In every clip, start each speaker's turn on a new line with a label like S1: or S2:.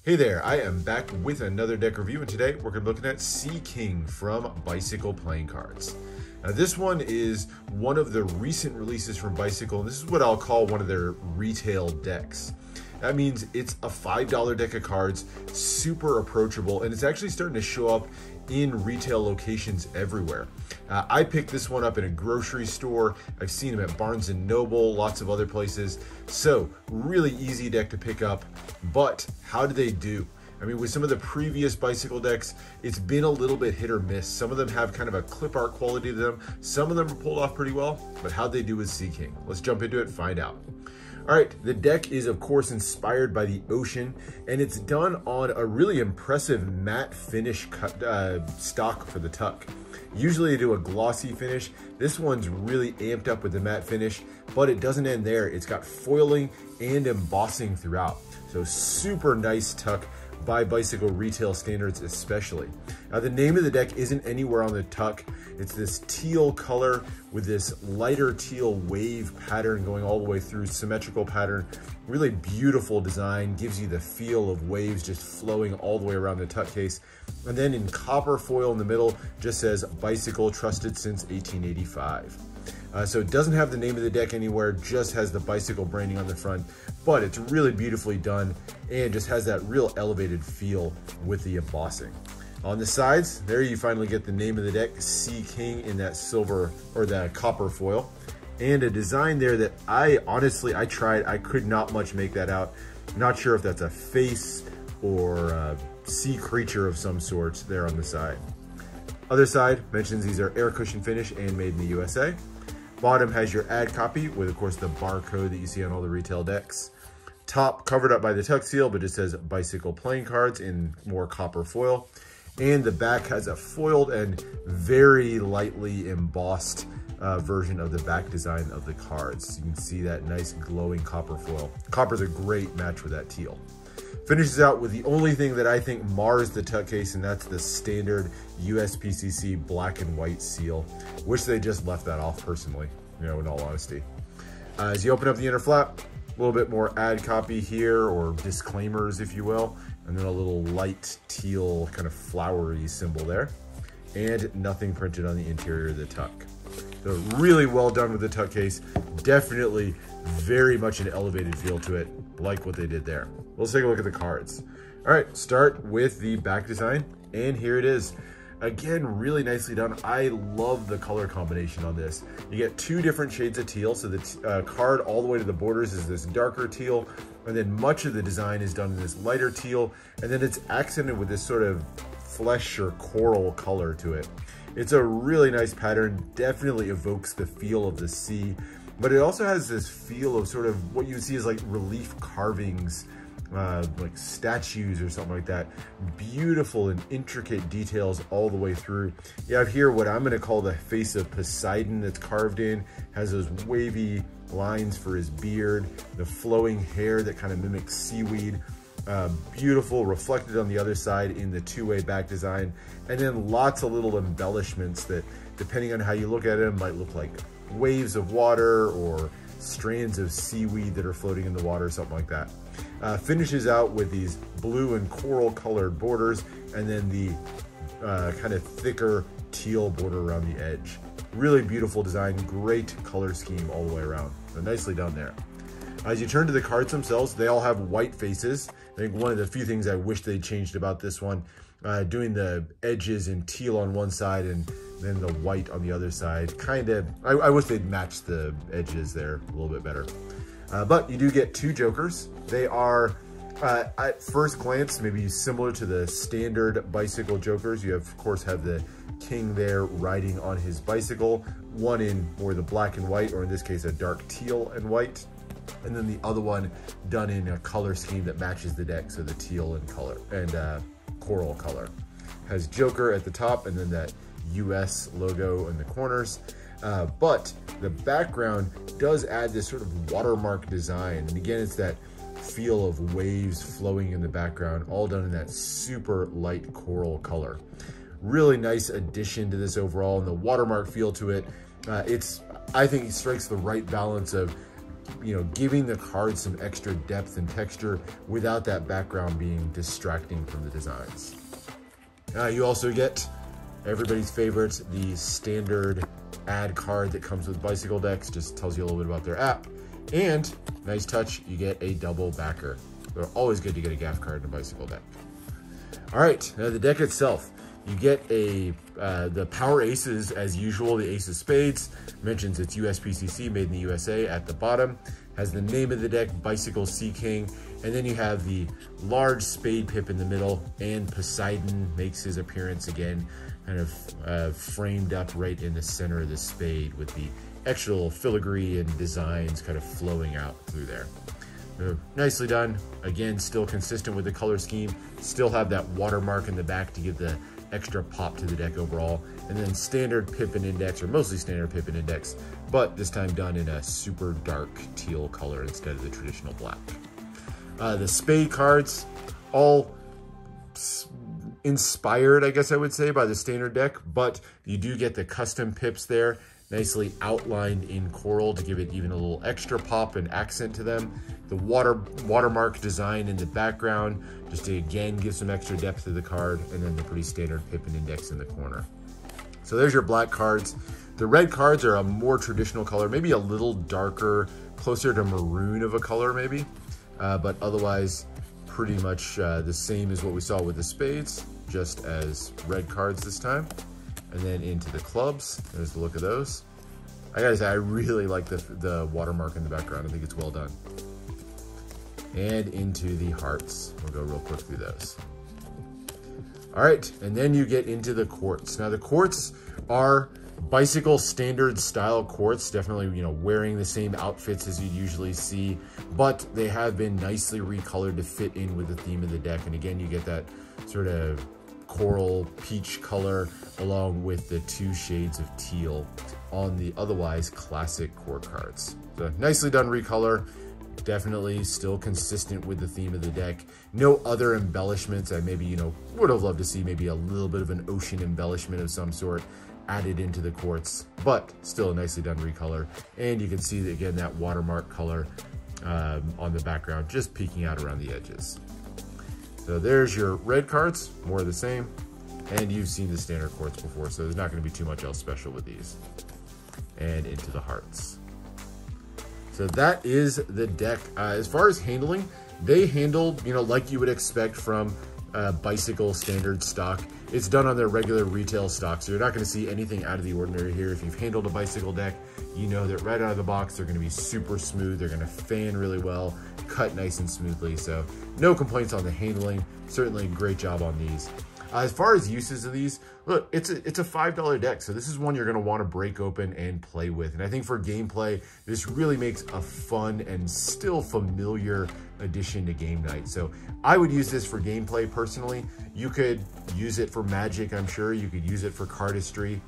S1: Hey there, I am back with another deck review, and today we're going to be looking at Sea King from Bicycle Playing Cards. Now this one is one of the recent releases from Bicycle, and this is what I'll call one of their retail decks. That means it's a $5 deck of cards, super approachable, and it's actually starting to show up in retail locations everywhere. I picked this one up in a grocery store. I've seen them at Barnes & Noble, lots of other places. So really easy deck to pick up, but how do they do? I mean, with some of the previous Bicycle decks, it's been a little bit hit or miss. Some of them have kind of a clip art quality to them. Some of them are pulled off pretty well, but how'd they do with Sea King? Let's jump into it and find out. All right, the deck is of course inspired by the ocean, and it's done on a really impressive matte finish stock for the tuck. Usually they do a glossy finish. This one's really amped up with the matte finish, but it doesn't end there. It's got foiling and embossing throughout. So super nice tuck by Bicycle retail standards especially. Now the name of the deck isn't anywhere on the tuck. It's this teal color with this lighter teal wave pattern going all the way through, symmetrical pattern. Really beautiful design, gives you the feel of waves just flowing all the way around the tuck case. And then in copper foil in the middle, just says Bicycle, trusted since 1885. So it doesn't have the name of the deck anywhere, just has the Bicycle branding on the front, but it's really beautifully done and just has that real elevated feel with the embossing. On the sides, there you finally get the name of the deck, Sea King, in that silver or that copper foil. And a design there that I tried, I could not much make that out. Not sure if that's a face or a sea creature of some sort there on the side. Other side mentions these are air cushion finish and made in the USA. Bottom has your ad copy with, of course, the barcode that you see on all the retail decks. Top covered up by the tuck seal, but it says Bicycle Playing Cards in more copper foil. And the back has a foiled and very lightly embossed version of the back design of the cards. You can see that nice glowing copper foil. Copper's a great match with that teal. Finishes out with the only thing that I think mars the tuck case, and that's the standard USPCC black and white seal. Wish they just left that off personally, you know, in all honesty. As you open up the inner flap, a little bit more ad copy here, or disclaimers if you will, and then a little light teal kind of flowery symbol there, and nothing printed on the interior of the tuck. So really well done with the tuck case. Definitely very much an elevated feel to it, like what they did there. Let's take a look at the cards. All right, start with the back design, and here it is. Again, really nicely done. I love the color combination on this. You get two different shades of teal, so the card all the way to the borders is this darker teal, and then much of the design is done in this lighter teal, and then it's accented with this sort of flesh or coral color to it. It's a really nice pattern, definitely evokes the feel of the sea, but it also has this feel of sort of what you would see as like relief carvings, like statues or something like that. Beautiful and intricate details all the way through. You have here what I'm going to call the face of Poseidon that's carved in, has those wavy lines for his beard, the flowing hair that kind of mimics seaweed. Beautiful, reflected on the other side in the two-way back design, and then lots of little embellishments that, depending on how you look at them, might look like waves of water or strands of seaweed that are floating in the water, something like that. Finishes out with these blue and coral colored borders, and then the kind of thicker teal border around the edge. Really beautiful design, great color scheme all the way around. So nicely done there. As you turn to the cards themselves, they all have white faces. I think one of the few things I wish they changed about this one, doing the edges in teal on one side and then the white on the other side. I wish they'd matched the edges there a little bit better. But you do get two jokers. They are, at first glance, maybe similar to the standard Bicycle jokers. You of course have the king there riding on his bicycle, one in more the black and white, or in this case a dark teal and white, and then the other one done in a color scheme that matches the deck, so the teal and color and coral color. Has Joker at the top, and then that US logo in the corners. But the background does add this sort of watermark design, and again it's that feel of waves flowing in the background, all done in that super light coral color. Really nice addition to this overall, and the watermark feel to it. I think it strikes the right balance of giving the card some extra depth and texture without that background being distracting from the designs. You also get everybody's favorite, the standard ad card that comes with Bicycle decks. Just tells you a little bit about their app. And nice touch, you get a double backer. They're always good to get a gaff card in a Bicycle deck. All right, now the deck itself. You get the Power Aces as usual, the Ace of Spades. Mentions it's USPCC, made in the USA at the bottom. Has the name of the deck, Bicycle Sea King. And then you have the large spade pip in the middle, and Poseidon makes his appearance again, kind of framed up right in the center of the spade with the extra little filigree and designs kind of flowing out through there. So nicely done. Again, still consistent with the color scheme. Still have that watermark in the back to give the extra pop to the deck overall. And then standard pip and index, or mostly standard pip and index, but this time done in a super dark teal color instead of the traditional black. The spade cards, all inspired, I guess I would say, by the standard deck, but you do get the custom pips there, nicely outlined in coral to give it even a little extra pop and accent to them. The watermark design in the background, just to again give some extra depth to the card, and then the pretty standard pip and index in the corner. So there's your black cards. The red cards are a more traditional color, maybe a little darker, closer to maroon of a color maybe, but otherwise pretty much the same as what we saw with the spades, just as red cards this time. And then into the clubs, there's the look of those. I gotta say, I really like the watermark in the background. I think it's well done. And into the hearts. We'll go real quick through those. All right, and then you get into the quartz. Now the quartz are Bicycle standard style quartz, definitely, wearing the same outfits as you usually see, but they have been nicely recolored to fit in with the theme of the deck. And again, you get that sort of coral peach color along with the 2 shades of teal on the otherwise classic core cards. So nicely done recolor, definitely still consistent with the theme of the deck. No other embellishments. I maybe, would have loved to see maybe a little bit of an ocean embellishment of some sort added into the quartz, but still a nicely done recolor. And you can see that, again, that watermark color on the background just peeking out around the edges. So there's your red cards, more of the same, and you've seen the standard quartz before, so there's not going to be too much else special with these. And into the hearts. So that is the deck. As far as handling, they handle, like you would expect from Bicycle standard stock. It's done on their regular retail stock, so you're not going to see anything out of the ordinary here. If you've handled a Bicycle deck, you know that right out of the box, they're going to be super smooth. They're going to fan really well, cut nice and smoothly. So no complaints on the handling. Certainly a great job on these. As far as uses of these, look, it's a $5 deck, so this is one you're going to want to break open and play with. And I think for gameplay, this really makes a fun and still familiar addition to game night. So I would use this for gameplay personally. You could use it for Magic, I'm sure. You could use it for cardistry,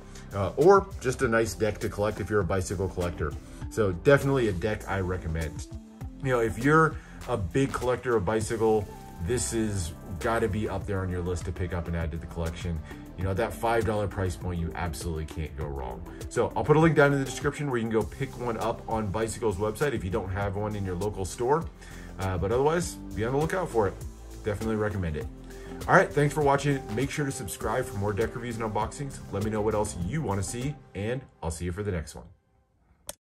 S1: or just a nice deck to collect if you're a Bicycle collector. So definitely a deck I recommend. If you're a big collector of Bicycle, this is got to be up there on your list to pick up and add to the collection. At that $5 price point, you absolutely can't go wrong. So I'll put a link down in the description where you can go pick one up on Bicycle's website if you don't have one in your local store. But otherwise, be on the lookout for it. Definitely recommend it. All right, thanks for watching. Make sure to subscribe for more deck reviews and unboxings. Let me know what else you want to see, and I'll see you for the next one.